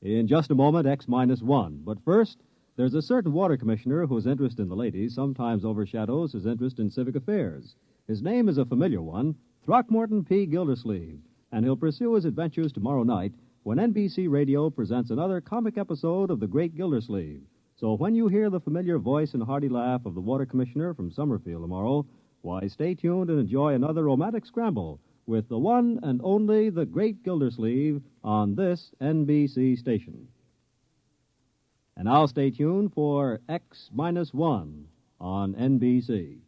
In just a moment, X-1. But first, there's a certain water commissioner whose interest in the ladies sometimes overshadows his interest in civic affairs. His name is a familiar one, Throckmorton P. Gildersleeve, and he'll pursue his adventures tomorrow night when NBC Radio presents another comic episode of The Great Gildersleeve. So when you hear the familiar voice and hearty laugh of the water commissioner from Summerfield tomorrow, why, stay tuned and enjoy another romantic scramble with the one and only The Great Gildersleeve on this NBC station. And now stay tuned for X-1 on NBC.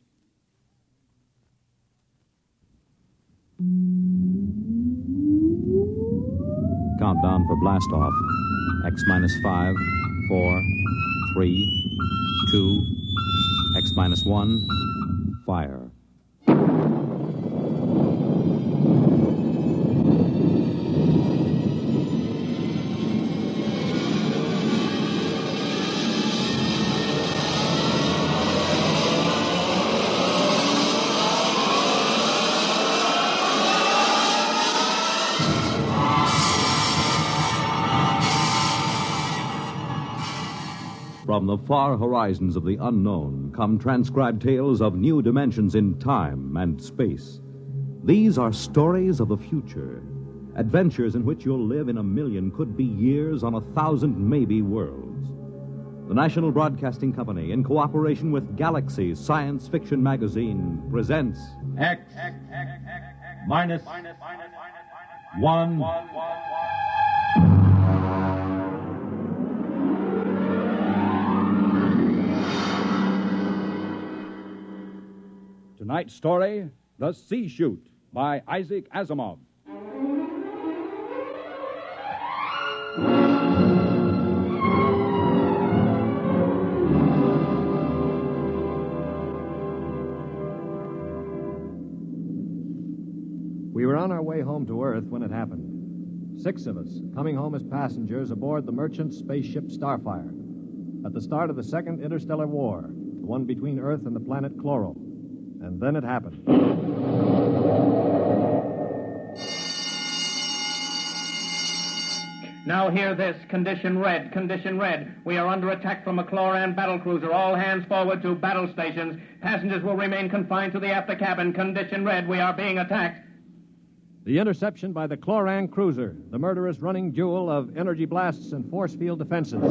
Countdown for blast off. X-5, 4, 3, 2, X-1, fire. From the far horizons of the unknown come transcribed tales of new dimensions in time and space. These are stories of the future, adventures in which you'll live in 1,000,000, could be years, on 1,000 maybe worlds. The National Broadcasting Company, in cooperation with Galaxy Science Fiction Magazine, presents X-1. Tonight's story, The C-Chute, by Isaac Asimov. We were on our way home to Earth when it happened. 6 of us, coming home as passengers aboard the merchant spaceship Starfire. At the start of the Second Interstellar War, the one between Earth and the planet Kloros. And then it happened. Now hear this. Condition red. We are under attack from a Kloran battlecruiser. All hands forward to battle stations. Passengers will remain confined to the after cabin. Condition red. We are being attacked. The interception by the Kloran cruiser, the murderous running jewel of energy blasts and force field defenses.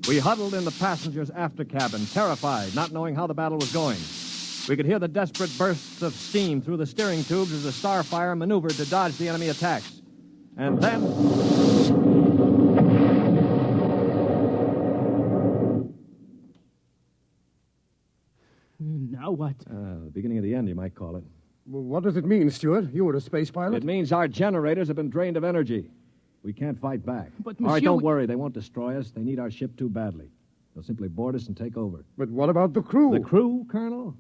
We huddled in the passengers' after cabin, terrified, not knowing how the battle was going. We could hear the desperate bursts of steam through the steering tubes as the Starfire maneuvered to dodge the enemy attacks. And then... Now what? The beginning of the end, you might call it. Well, what does it mean, Stuart? You were a space pilot? It means our generators have been drained of energy. We can't fight back. But, All right, monsieur, don't worry. They won't destroy us. They need our ship too badly. They'll simply board us and take over. But what about the crew? The crew, Colonel?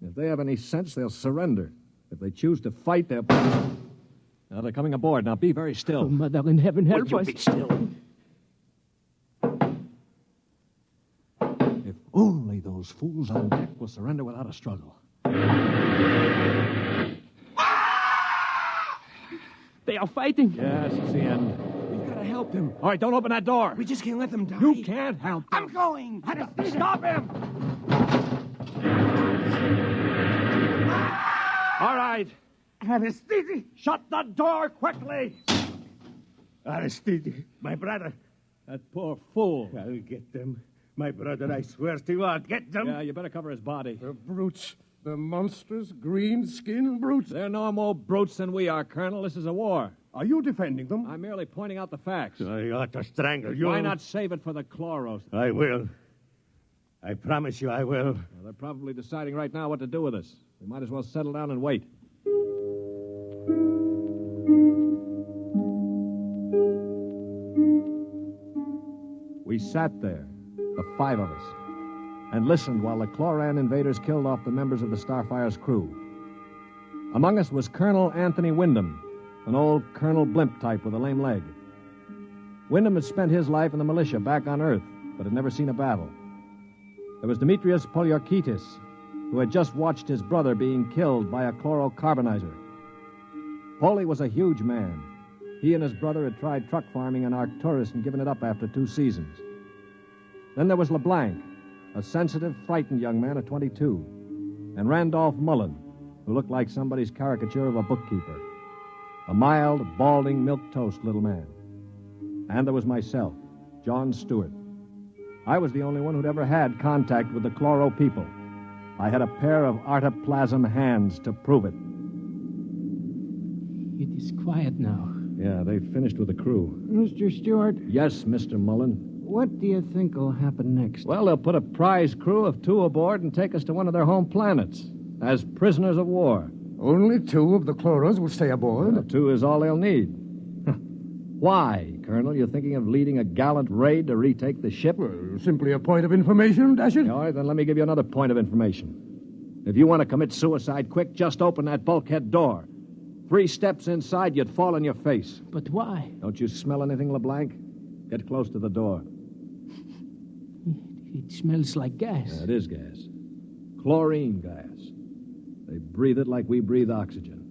If they have any sense, they'll surrender. If they choose to fight, they'll... Now, they're coming aboard. Now, be very still. Oh, Mother in heaven, help us. Be still. If only those fools on deck will surrender without a struggle. They are fighting. Yes, it's the end. We've got to help them. All right, don't open that door. We just can't let them die. You can't help them. I'm going. Stop him! All right. Aristide. Shut the door quickly. Aristide, my brother. That poor fool. I'll get them. My brother, I swear to you, I'll get them. Yeah, you better cover his body. The brutes. The monstrous green-skinned brutes. They're no more brutes than we are, Colonel. This is a war. Are you defending them? I'm merely pointing out the facts. I ought to strangle you. Why not save it for the Kloros? I will. I promise you I will. Well, they're probably deciding right now what to do with us. We might as well settle down and wait. We sat there, the 5 of us, and listened while the Kloran invaders killed off the members of the Starfire's crew. Among us was Colonel Anthony Wyndham, an old Colonel Blimp type with a lame leg. Wyndham had spent his life in the militia back on Earth, but had never seen a battle. There was Demetrius Poliorkitis, who had just watched his brother being killed by a chlorocarbonizer. Poley was a huge man. He and his brother had tried truck farming in Arcturus and given it up after 2 seasons. Then there was LeBlanc, a sensitive, frightened young man of 22, and Randolph Mullen, who looked like somebody's caricature of a bookkeeper, a mild, balding, milquetoast little man. And there was myself, John Stewart. I was the only one who'd ever had contact with the Chloro people. I had a pair of artoplasm hands to prove it. It is quiet now. Yeah, they've finished with the crew. Mr. Stewart, Yes, Mr. Mullen. what do you think will happen next? Well, they'll put a prize crew of 2 aboard and take us to one of their home planets as prisoners of war. Only 2 of the Kloros will stay aboard. Well, 2 is all they'll need. Why, Colonel? You thinking of leading a gallant raid to retake the ship? Well, simply a point of information, Dasher. All right, then let me give you another point of information. If you want to commit suicide quick, just open that bulkhead door. 3 steps inside, you'd fall on your face. But why? Don't you smell anything, LeBlanc? Get close to the door. It smells like gas. Yeah, it is gas. Chlorine gas. They breathe it like we breathe oxygen.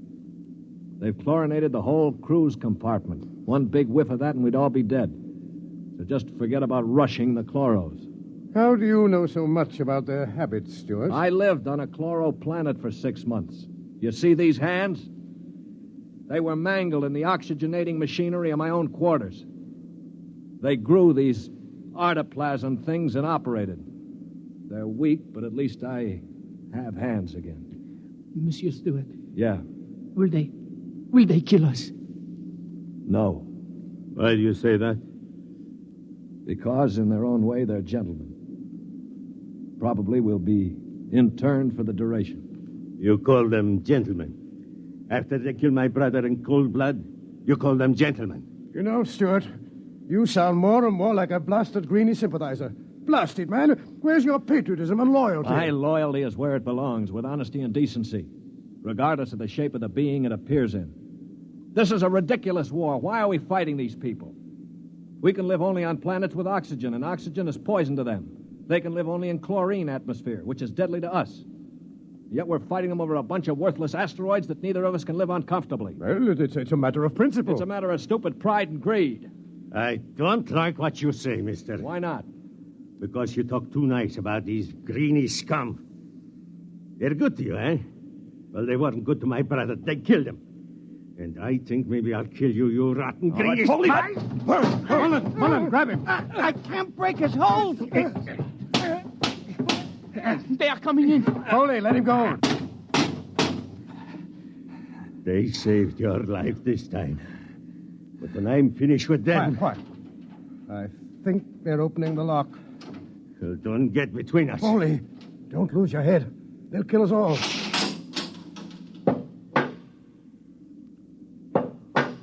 They've chlorinated the whole crew's compartment. One big whiff of that and we'd all be dead. So just forget about rushing the Kloros. How do you know so much about their habits, Stewart? I lived on a Chloro planet for 6 months. You see these hands? They were mangled in the oxygenating machinery of my own quarters. They grew these artoplasm things and operated. They're weak, but at least I have hands again. Monsieur Stewart, Yeah. will they kill us? No. Why do you say that? Because in their own way, they're gentlemen. Probably will be interned for the duration. You call them gentlemen. After they killed my brother in cold blood, you call them gentlemen. You know, Stewart, you sound more and more like a blasted Greenie sympathizer. Blasted, man. Where's your patriotism and loyalty? My loyalty is where it belongs, with honesty and decency, regardless of the shape of the being it appears in. This is a ridiculous war. Why are we fighting these people? We can live only on planets with oxygen, and oxygen is poison to them. They can live only in chlorine atmosphere, which is deadly to us. Yet we're fighting them over a bunch of worthless asteroids that neither of us can live on comfortably. Well, it's a matter of principle. It's a matter of stupid pride and greed. I don't like what you say, mister. Why not? Because you talk too nice about these greeny scum. They're good to you, eh? Well, they weren't good to my brother. They killed him. And I think maybe I'll kill you, you rotten greeny... Mullen, grab him. I can't break his hold. They are coming in. Foley, let him go. They saved your life this time. But when I'm finished with them... Quiet. I think they're opening the lock. Well, don't get between us. Foley, don't lose your head. They'll kill us all.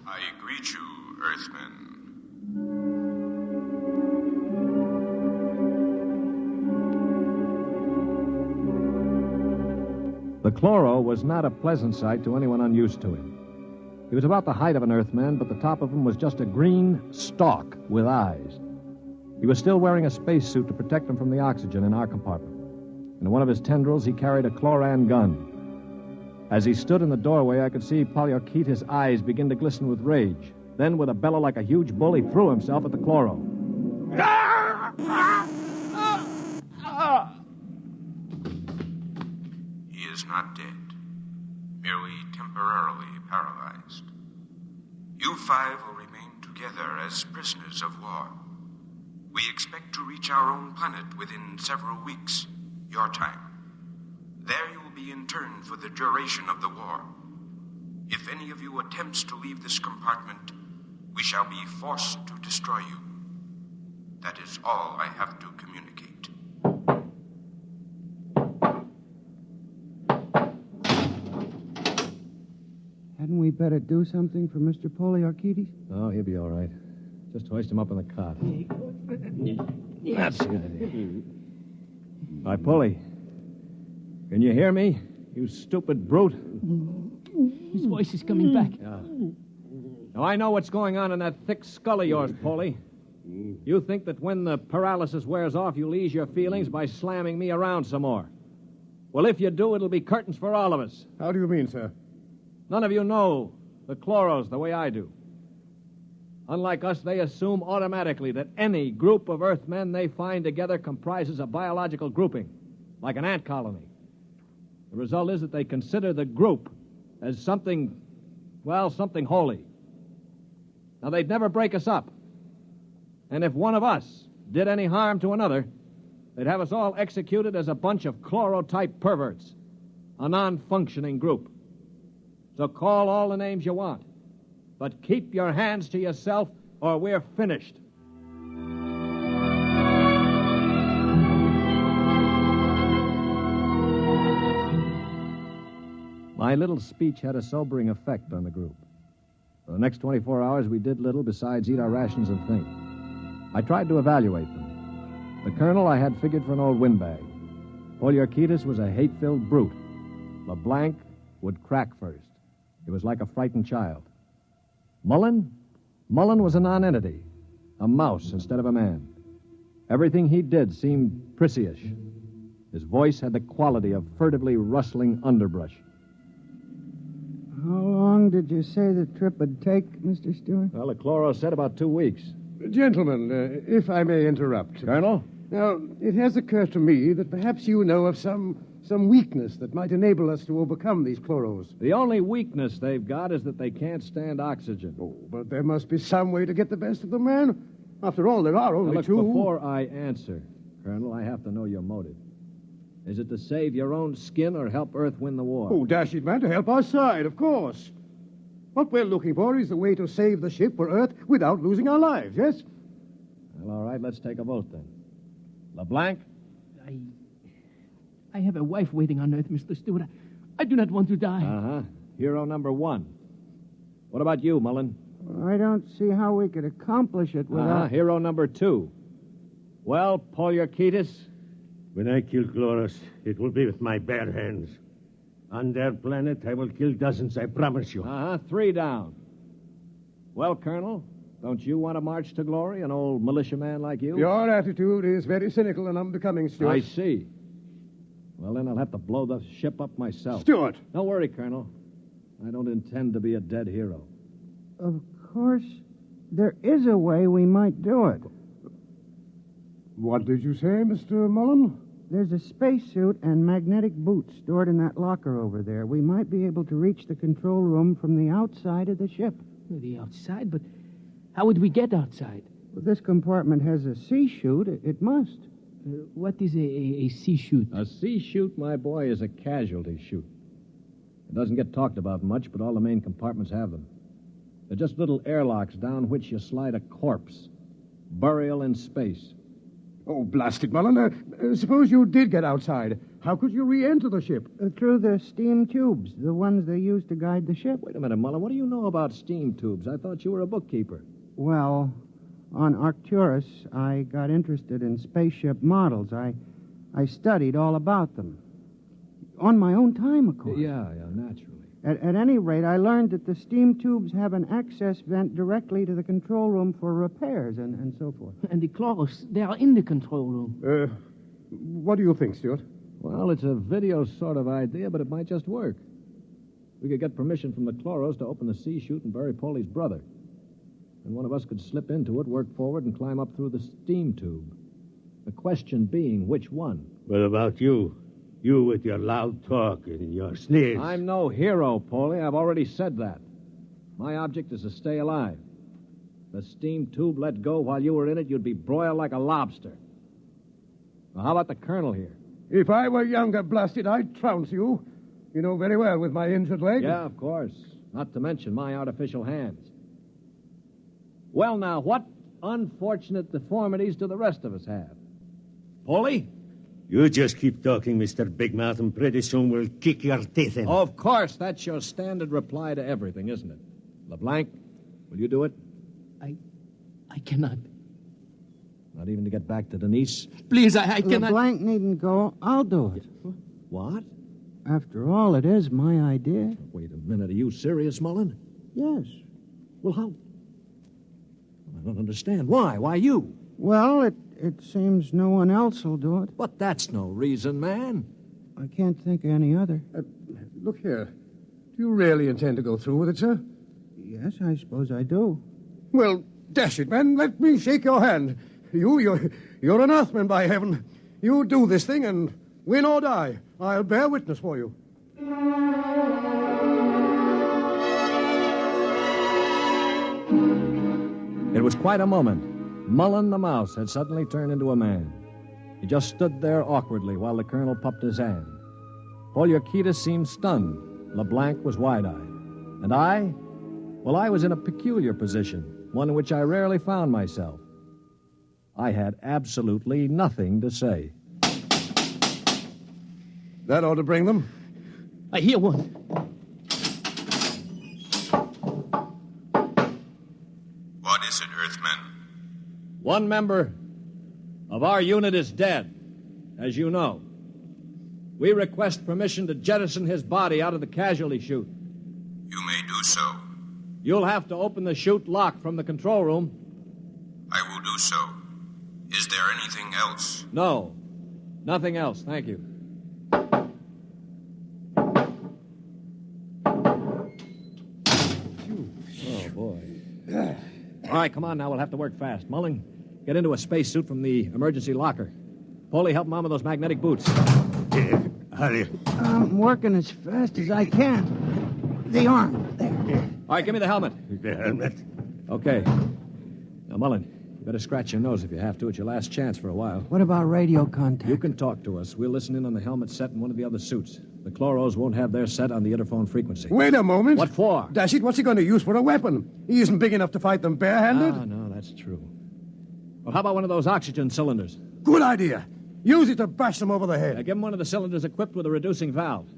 I greet you, Earthmen. The Chloro was not a pleasant sight to anyone unused to him. He was about the height of an Earthman, but the top of him was just a green stalk with eyes. He was still wearing a spacesuit to protect him from the oxygen in our compartment. In one of his tendrils, he carried a chloran gun. As he stood in the doorway, I could see Polyarchetes' eyes begin to glisten with rage. Then, with a bellow like a huge bull, he threw himself at the Chloro. He is not dead, merely temporarily paralyzed. You 5 will remain together as prisoners of war. We expect to reach our own planet within several weeks, your time. There you will be interned for the duration of the war. If any of you attempts to leave this compartment, we shall be forced to destroy you. That is all I have to communicate. Hadn't we better do something for Mr. Polyarchetes? Oh, he'll be all right. Just hoist him up on the cot. That's it. Hi, Polly. Can you hear me, you stupid brute? His voice is coming back. Yeah. Now, I know what's going on in that thick skull of yours, Polly. You think that when the paralysis wears off, you'll ease your feelings by slamming me around some more. Well, if you do, it'll be curtains for all of us. How do you mean, sir? None of you know the Kloros the way I do. Unlike us, they assume automatically that any group of Earthmen they find together comprises a biological grouping, like an ant colony. The result is that they consider the group as something holy. Now, they'd never break us up. And if one of us did any harm to another, they'd have us all executed as a bunch of chloro-type perverts, a non-functioning group. So call all the names you want, but keep your hands to yourself or we're finished. My little speech had a sobering effect on the group. For the next 24 hours, we did little besides eat our rations and think. I tried to evaluate them. The colonel I had figured for an old windbag. Poliorketis was a hate-filled brute. LeBlanc would crack first. He was like a frightened child. Mullen was a nonentity, a mouse instead of a man. Everything he did seemed prissyish. His voice had the quality of furtively rustling underbrush. How long did you say the trip would take, Mr. Stewart? Well, the Kloros said about 2 weeks. Gentlemen, if I may interrupt. Colonel? Now, it has occurred to me that perhaps you know of some weakness that might enable us to overcome these Kloros. The only weakness they've got is that they can't stand oxygen. Oh, but there must be some way to get the best of them, man. After all, there are only now, look, two. Before I answer, Colonel, I have to know your motive. Is it to save your own skin or help Earth win the war? Oh, dash it, man, to help our side, of course. What we're looking for is the way to save the ship for Earth without losing our lives, yes? Well, all right, let's take a vote then. LeBlanc? I have a wife waiting on Earth, Mr. Stewart. I do not want to die. Uh-huh. Hero number 1. What about you, Mullen? I don't see how we could accomplish it without... Hero number 2. Well, Poliorketis? When I kill Kloros, it will be with my bare hands. On their planet, I will kill dozens, I promise you. 3 down. Well, Colonel, don't you want to march to glory, an old militiaman like you? Your attitude is very cynical and unbecoming, Stuart. I see. Well, then I'll have to blow the ship up myself. Stuart! Don't worry, Colonel. I don't intend to be a dead hero. Of course, there is a way we might do it. What did you say, Mr. Mullen? There's a spacesuit and magnetic boots stored in that locker over there. We might be able to reach the control room from the outside of the ship. The outside? But how would we get outside? Well, this compartment has a C-Chute. It must. What is a C-Chute? A C-Chute, my boy, is a casualty chute. It doesn't get talked about much, but all the main compartments have them. They're just little airlocks down which you slide a corpse. Burial in space. Oh, blast it, Mullen. Suppose you did get outside. How could you re-enter the ship? Through the steam tubes, the ones they use to guide the ship. Wait a minute, Mullen. What do you know about steam tubes? I thought you were a bookkeeper. Well, on Arcturus, I got interested in spaceship models. I studied all about them. On my own time, of course. Yeah, naturally. At any rate, I learned that the steam tubes have an access vent directly to the control room for repairs and so forth. And the Kloros, they are in the control room. What do you think, Stuart? Well, it's a video sort of idea, but it might just work. We could get permission from the Kloros to open the C-Chute and bury Polly's brother. And one of us could slip into it, work forward, and climb up through the steam tube. The question being, which one? What about you? You with your loud talk and your sneers. I'm no hero, Polly. I've already said that. My object is to stay alive. The steam tube let go while you were in it, you'd be broiled like a lobster. Now, how about the colonel here? If I were younger, blasted, I'd trounce you. You know very well with my injured leg. Yeah, of course. Not to mention my artificial hands. Well, now, what unfortunate deformities do the rest of us have? Polly? You just keep talking, Mr. Big Mouth, and pretty soon we'll kick your teeth in. Of course, that's your standard reply to everything, isn't it? LeBlanc, will you do it? I cannot. Not even to get back to Denise? Please, I cannot. LeBlanc needn't go. I'll do it. What? After all, it is my idea. Wait a minute. Are you serious, Mullen? Yes. Well, how? I don't understand. Why? Why you? Well, it seems no one else will do it. But that's no reason, man. I can't think of any other. Look here. Do you really intend to go through with it, sir? Yes, I suppose I do. Well, dash it, man. Let me shake your hand. You're an Earthman, by heaven. You do this thing and win or die. I'll bear witness for you. It was quite a moment. Mullen the mouse had suddenly turned into a man. He just stood there awkwardly while the colonel puffed his hand. Poliorcetes seemed stunned. LeBlanc was wide-eyed. And I? Well, I was in a peculiar position, one in which I rarely found myself. I had absolutely nothing to say. That ought to bring them. I hear one. What is it, Earthman? One member of our unit is dead, as you know. We request permission to jettison his body out of the casualty chute. You may do so. You'll have to open the chute lock from the control room. I will do so. Is there anything else? No, nothing else, thank you. Oh, boy. All right, come on now, we'll have to work fast. Mullen, get into a spacesuit from the emergency locker. Polly, help Mom with those magnetic boots. Hurry. I'm working as fast as I can. The arm, there. All right, give me the helmet. The helmet. Okay. Now, Mullen, you better scratch your nose if you have to. It's your last chance for a while. What about radio contact? You can talk to us. We'll listen in on the helmet set in one of the other suits. The Kloros won't have their set on the interphone frequency. Wait a moment. What for? Dash it, what's he going to use for a weapon? He isn't big enough to fight them barehanded. Ah, no, that's true. Well, how about one of those oxygen cylinders? Good idea. Use it to bash them over the head. Now, give him one of the cylinders equipped with a reducing valve.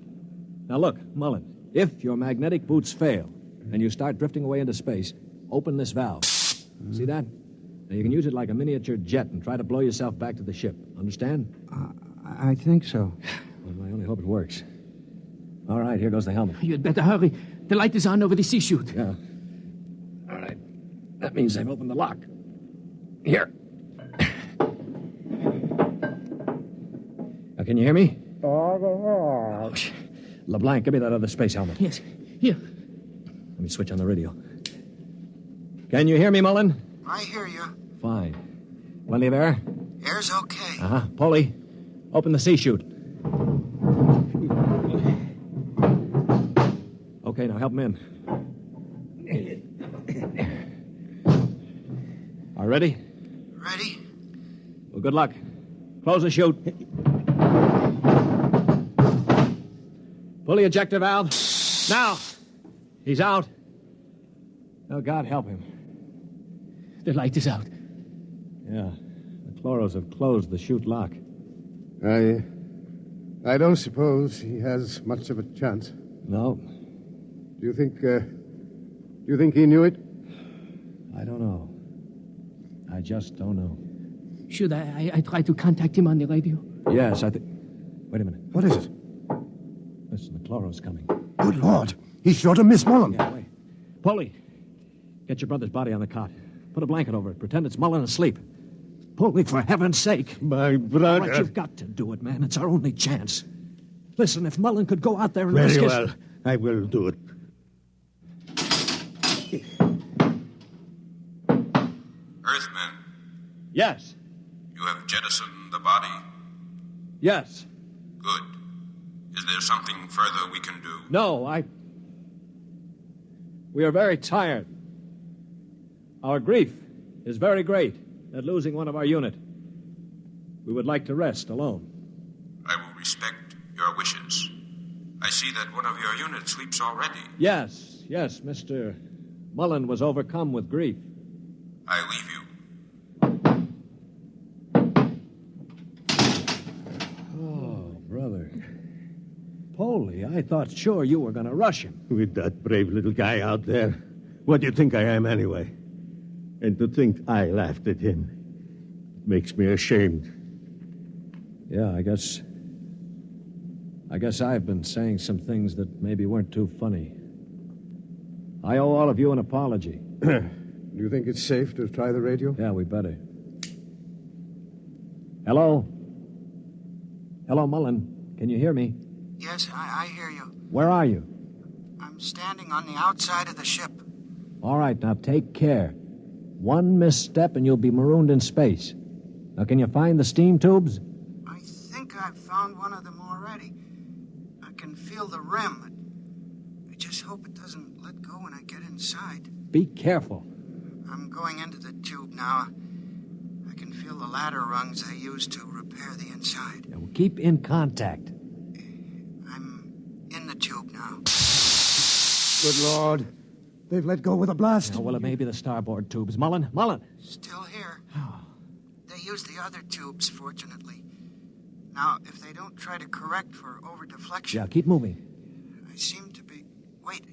Now, look, Mullen, if your magnetic boots fail and you start drifting away into space, open this valve. See that? Now, you can use it like a miniature jet and try to blow yourself back to the ship. Understand? I think so. Well, I only hope it works. All right, here goes the helmet. You'd better hurry. The light is on over the C-Chute. Yeah. All right. That means they've opened the lock. Here. Now, can you hear me? LeBlanc, give me that other space helmet. Yes, here. Let me switch on the radio. Can you hear me, Mullen? I hear you. Fine. Plenty of air? Air's okay. Uh-huh. Polly, open the C-Chute. Okay, now help him in. All ready? Ready? Well, good luck. Close the chute. Pull the ejector valve. Now! He's out. Oh, God help him. The light is out. Yeah. The Kloros have closed the chute lock. I don't suppose he has much of a chance. No. Do you think he knew it? I don't know. I just don't know. Should I try to contact him on the radio? Yes, I think... Wait a minute. What is it? Listen, the Kloros coming. Good Lord. He's sure to miss Mullen. Yeah, wait. Polly, get your brother's body on the cot. Put a blanket over it. Pretend it's Mullen asleep. Polly, for heaven's sake. My brother. All right, you've got to do it, man. It's our only chance. Listen, if Mullen could go out there and Very risk his... well. I will do it. Earthman, Yes. you have jettisoned the body. Yes. Good. Is there something further we can do? No, We are very tired. Our grief is very great at losing one of our unit. We would like to rest alone. I will respect your wishes. I see that one of your units sleeps already. Yes, Mr. Mullen was overcome with grief. I leave you. Oh, brother. Polly, I thought sure you were going to rush him. With that brave little guy out there. What do you think I am, anyway? And to think I laughed at him makes me ashamed. Yeah, I guess I've been saying some things that maybe weren't too funny. I owe all of you an apology. Do you think it's safe to try the radio? Yeah, we better. Hello? Hello, Mullen. can you hear me? Yes, I hear you. Where are you? I'm standing on the outside of the ship. All right, now take care. One misstep and you'll be marooned in space. Now, can you find the steam tubes? I think I've found one of them already. I can feel the rim. I just hope it doesn't let go when I get inside. Be careful. I'm going into the tube now. I can feel the ladder rungs they use to repair the inside. Yeah, well, keep in contact. I'm in the tube now. Good Lord. They've let go with a blast. Oh, well, it may be the starboard tubes. Mullen! Still here. They use the other tubes, fortunately. Now, if they don't try to correct for over-deflection... Yeah, keep moving. I seem to be... Wait.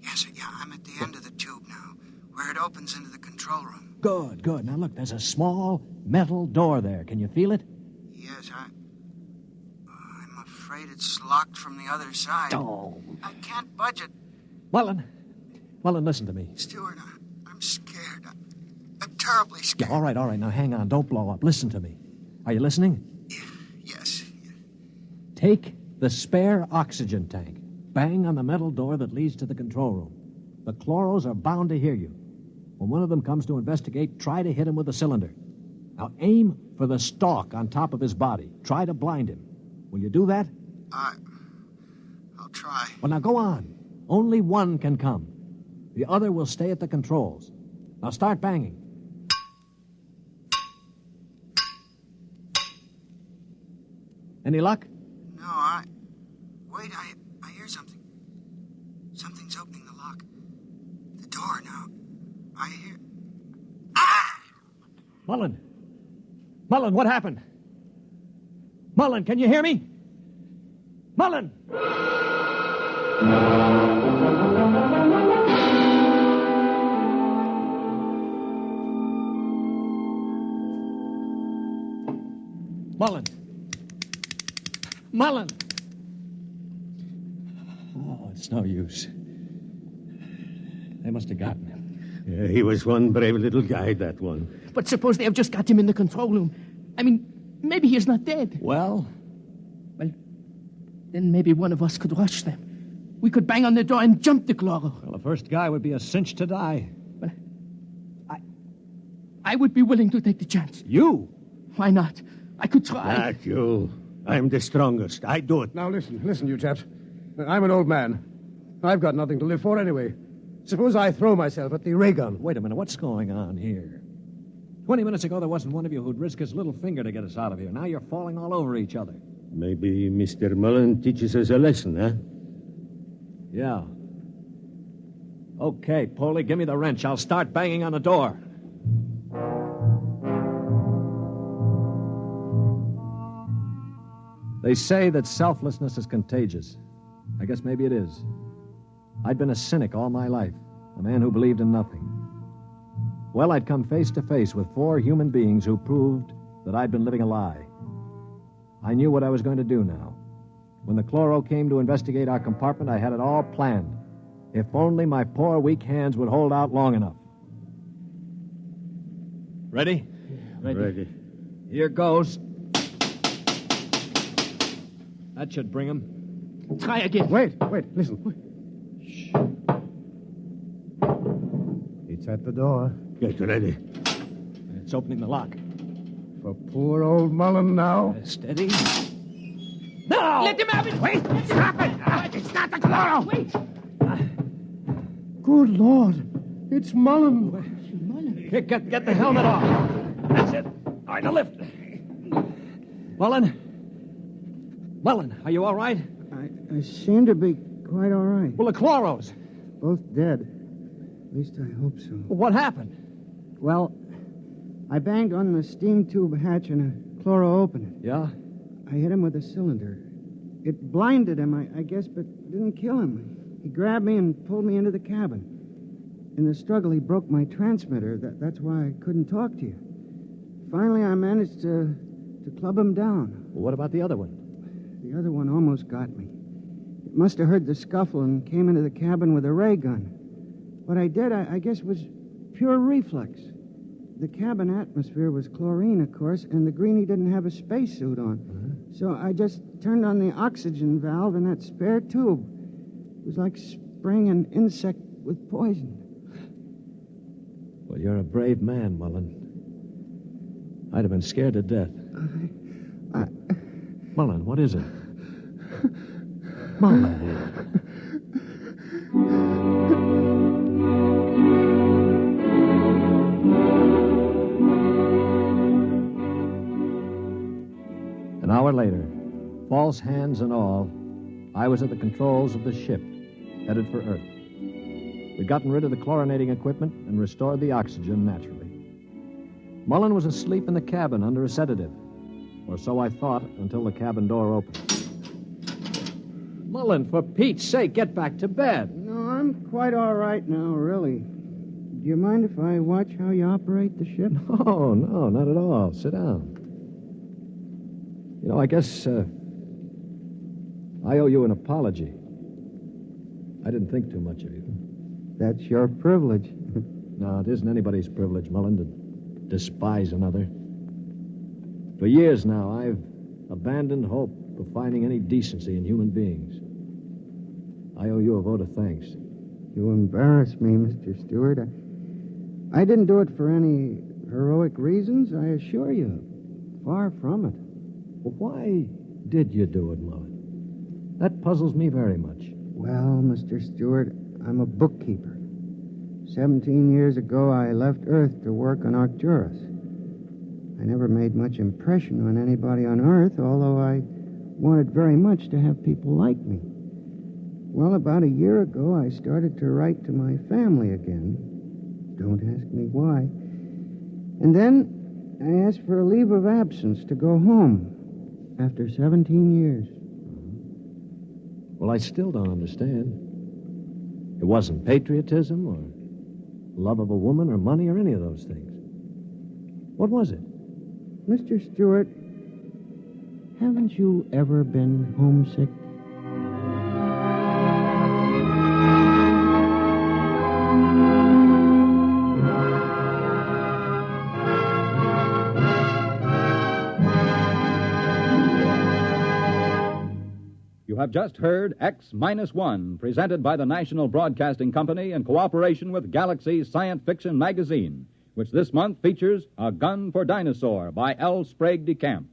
Yes, I'm at the end of the tube now, where it opens into the control room. Good. Now, look, there's a small metal door there. Can you feel it? Yes, I'm afraid it's locked from the other side. Oh. I can't budge it. Mullen, listen to me. Stewart, I'm scared. I'm terribly scared. Yeah, all right. Now, hang on. Don't blow up. Listen to me. Are you listening? Yes. Take the spare oxygen tank. Bang on the metal door that leads to the control room. The Kloros are bound to hear you. When one of them comes to investigate, try to hit him with a cylinder. Now, aim for the stalk on top of his body. Try to blind him. Will you do that? I'll try. Well, now, go on. Only one can come. The other will stay at the controls. Now, start banging. Any luck? No, Wait, I hear something. Something's opening the lock. The door now. I hear... Ah! Mullen, what happened? Mullen, can you hear me? Mullen! Mullen! Oh, it's no use. They must have gotten him. Yeah, he was one brave little guy, that one. But suppose they have just got him in the control room. I mean, maybe he's not dead. Well, then maybe one of us could rush them. We could bang on the door and jump the Kloro. the first guy would be a cinch to die. But I would be willing to take the chance. You? Why not? I could try. Not you. I'm the strongest. I do it. Now, listen, you chaps. I'm an old man. I've got nothing to live for anyway. Suppose I throw myself at the ray gun. Wait a minute, what's going on here? 20 minutes ago, there wasn't one of you who'd risk his little finger to get us out of here. Now you're falling all over each other. Maybe Mr. Mullen teaches us a lesson, huh? Yeah. Okay, Polly, give me the wrench. I'll start banging on the door. They say that selflessness is contagious. I guess maybe it is. I'd been a cynic all my life, a man who believed in nothing. Well, I'd come face to face with 4 human beings who proved that I'd been living a lie. I knew what I was going to do now. When the Kloro came to investigate our compartment, I had it all planned. If only my poor, weak hands would hold out long enough. Ready? Ready. Here goes. That should bring him. Try again. Wait, listen. Shh. It's at the door. Get ready. It's opening the lock. For poor old Mullen now. Steady. No! Let him have it! Wait! Stop it! It's not the Kloro! Wait! Good Lord. It's Mullen. Here, get the helmet off. That's it. All right, now lift. Mullen, are you all right? I seem to be quite all right. Well, the Kloros. Both dead. At least I hope so. Well, what happened? Well, I banged on the steam tube hatch and a Kloro opened it. Yeah? I hit him with a cylinder. It blinded him, I guess, but didn't kill him. He grabbed me and pulled me into the cabin. In the struggle, he broke my transmitter. That's why I couldn't talk to you. Finally, I managed to club him down. Well, what about the other one? The other one almost got me. It must have heard the scuffle and came into the cabin with a ray gun. What I did, I guess, was pure reflex. The cabin atmosphere was chlorine, of course, and the greenie didn't have a spacesuit on. So I just turned on the oxygen valve in that spare tube. It was like spraying an insect with poison. Well, you're a brave man, Mullen. I'd have been scared to death. Mullen, what is it? Mullen. An hour later, false hands and all, I was at the controls of the ship, headed for Earth. We'd gotten rid of the chlorinating equipment and restored the oxygen naturally. Mullen was asleep in the cabin under a sedative, or so I thought until the cabin door opened. Mullen, for Pete's sake, get back to bed. No, I'm quite all right now, really. Do you mind if I watch how you operate the ship? No, not at all. Sit down. You know, I guess I owe you an apology. I didn't think too much of you. That's your privilege. No, it isn't anybody's privilege, Mullen, to despise another. For years now, I've abandoned hope of finding any decency in human beings. I owe you a vote of thanks. You embarrass me, Mr. Stewart. I didn't do it for any heroic reasons, I assure you. Far from it. Well, why did you do it, Mullen? That puzzles me very much. Well, Mr. Stewart, I'm a bookkeeper. 17 years ago, I left Earth to work on Arcturus. I never made much impression on anybody on Earth, although I wanted very much to have people like me. Well, about a year ago, I started to write to my family again. Don't ask me why. And then I asked for a leave of absence to go home after 17 years. Well, I still don't understand. It wasn't patriotism or love of a woman or money or any of those things. What was it? Mr. Stewart, haven't you ever been homesick? You have just heard X-1, presented by the National Broadcasting Company in cooperation with Galaxy's science fiction magazine, which this month features A Gun for Dinosaur by L. Sprague de Camp,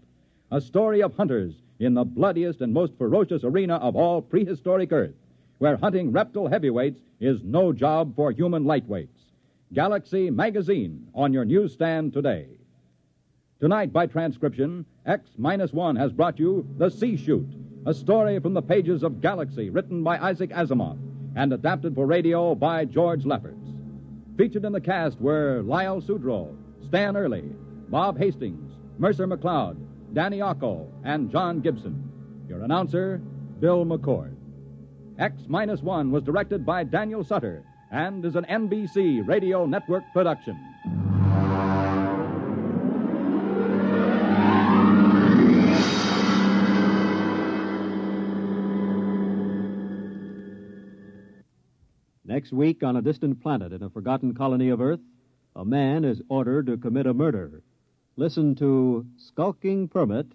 a story of hunters in the bloodiest and most ferocious arena of all prehistoric Earth, where hunting reptile heavyweights is no job for human lightweights. Galaxy Magazine on your newsstand today. Tonight, by transcription, X-1 has brought you The C-Chute, a story from the pages of Galaxy, written by Isaac Asimov and adapted for radio by George Lefferts. Featured in the cast were Lyle Sudrow, Stan Early, Bob Hastings, Mercer McLeod, Danny Ocko, and John Gibson. Your announcer, Bill McCord. X-1 was directed by Daniel Sutter and is an NBC Radio Network production. Next week, on a distant planet in a forgotten colony of Earth, a man is ordered to commit a murder. Listen to Skulking Permit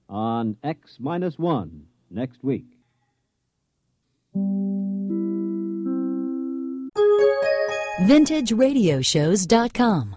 on X-1 next week. VintageRadioshows.com